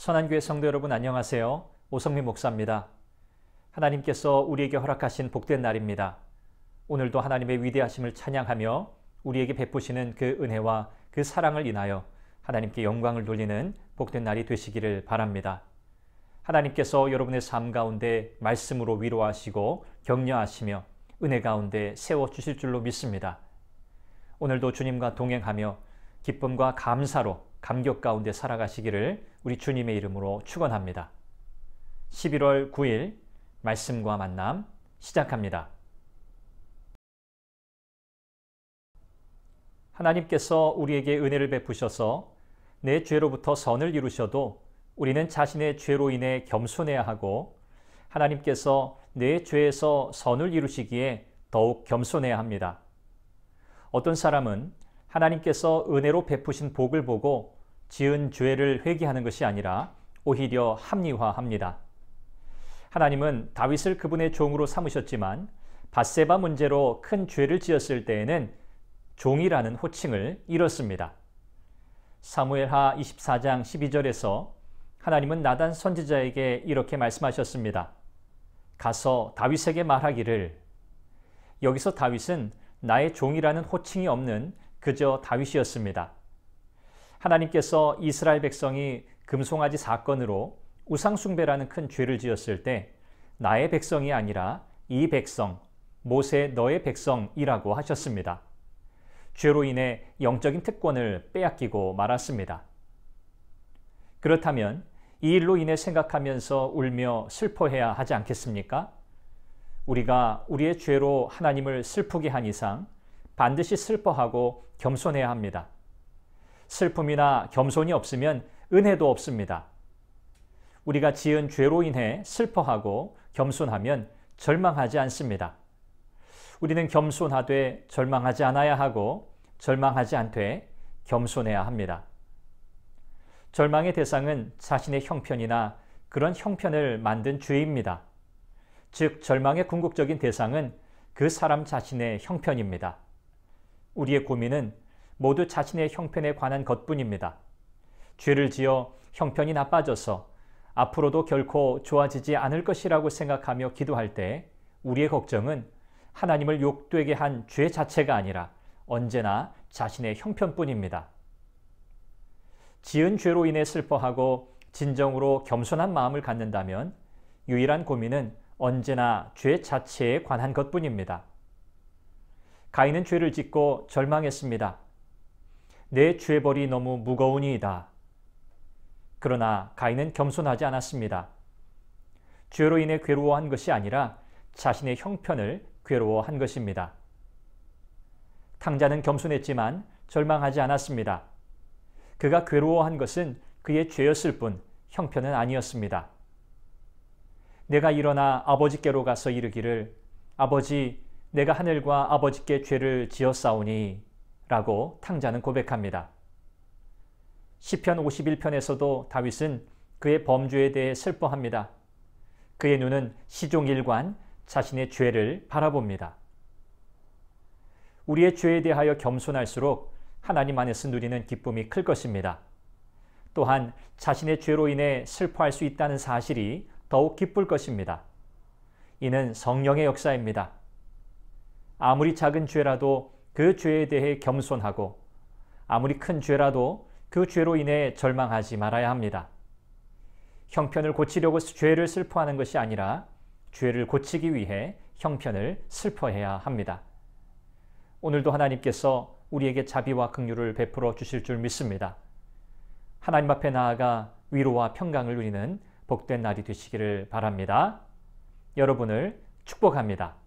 선한교회 성도 여러분 안녕하세요. 오성민 목사입니다. 하나님께서 우리에게 허락하신 복된 날입니다. 오늘도 하나님의 위대하심을 찬양하며 우리에게 베푸시는 그 은혜와 그 사랑을 인하여 하나님께 영광을 돌리는 복된 날이 되시기를 바랍니다. 하나님께서 여러분의 삶 가운데 말씀으로 위로하시고 격려하시며 은혜 가운데 세워주실 줄로 믿습니다. 오늘도 주님과 동행하며 기쁨과 감사로 감격 가운데 살아가시기를 우리 주님의 이름으로 축원합니다. 11월 9일 말씀과 만남 시작합니다. 하나님께서 우리에게 은혜를 베푸셔서 내 죄로부터 선을 이루셔도 우리는 자신의 죄로 인해 겸손해야 하고 하나님께서 내 죄에서 선을 이루시기에 더욱 겸손해야 합니다. 어떤 사람은 하나님께서 은혜로 베푸신 복을 보고 지은 죄를 회개하는 것이 아니라 오히려 합리화합니다. 하나님은 다윗을 그분의 종으로 삼으셨지만 밧세바 문제로 큰 죄를 지었을 때에는 종이라는 호칭을 잃었습니다. 사무엘하 24장 12절에서 하나님은 나단 선지자에게 이렇게 말씀하셨습니다. 가서 다윗에게 말하기를. 여기서 다윗은 나의 종이라는 호칭이 없는 그저 다윗이었습니다. 하나님께서 이스라엘 백성이 금송아지 사건으로 우상숭배라는 큰 죄를 지었을 때 나의 백성이 아니라 이 백성, 모세 너의 백성이라고 하셨습니다. 죄로 인해 영적인 특권을 빼앗기고 말았습니다. 그렇다면 이 일로 인해 생각하면서 울며 슬퍼해야 하지 않겠습니까? 우리가 우리의 죄로 하나님을 슬프게 한 이상 반드시 슬퍼하고 겸손해야 합니다. 슬픔이나 겸손이 없으면 은혜도 없습니다. 우리가 지은 죄로 인해 슬퍼하고 겸손하면 절망하지 않습니다. 우리는 겸손하되 절망하지 않아야 하고 절망하지 않되 겸손해야 합니다. 절망의 대상은 자신의 형편이나 그런 형편을 만든 죄입니다. 즉 절망의 궁극적인 대상은 그 사람 자신의 형편입니다. 우리의 고민은 모두 자신의 형편에 관한 것뿐입니다. 죄를 지어 형편이 나빠져서 앞으로도 결코 좋아지지 않을 것이라고 생각하며 기도할 때 우리의 걱정은 하나님을 욕되게 한 죄 자체가 아니라 언제나 자신의 형편뿐입니다. 지은 죄로 인해 슬퍼하고 진정으로 겸손한 마음을 갖는다면 유일한 고민은 언제나 죄 자체에 관한 것뿐입니다. 가인은 죄를 짓고 절망했습니다. 내 죄벌이 너무 무거우니이다. 그러나 가인은 겸손하지 않았습니다. 죄로 인해 괴로워한 것이 아니라 자신의 형편을 괴로워한 것입니다. 탕자는 겸손했지만 절망하지 않았습니다. 그가 괴로워한 것은 그의 죄였을 뿐 형편은 아니었습니다. 내가 일어나 아버지께로 가서 이르기를 아버지 내가 하늘과 아버지께 죄를 지었사오니 라고 탕자는 고백합니다. 시편 51편에서도 다윗은 그의 범죄에 대해 슬퍼합니다. 그의 눈은 시종일관 자신의 죄를 바라봅니다. 우리의 죄에 대하여 겸손할수록 하나님 안에서 누리는 기쁨이 클 것입니다. 또한 자신의 죄로 인해 슬퍼할 수 있다는 사실이 더욱 기쁠 것입니다. 이는 성령의 역사입니다. 아무리 작은 죄라도 그 죄에 대해 겸손하고 아무리 큰 죄라도 그 죄로 인해 절망하지 말아야 합니다. 형편을 고치려고 죄를 슬퍼하는 것이 아니라 죄를 고치기 위해 형편을 슬퍼해야 합니다. 오늘도 하나님께서 우리에게 자비와 긍휼을 베풀어 주실 줄 믿습니다. 하나님 앞에 나아가 위로와 평강을 누리는 복된 날이 되시기를 바랍니다. 여러분을 축복합니다.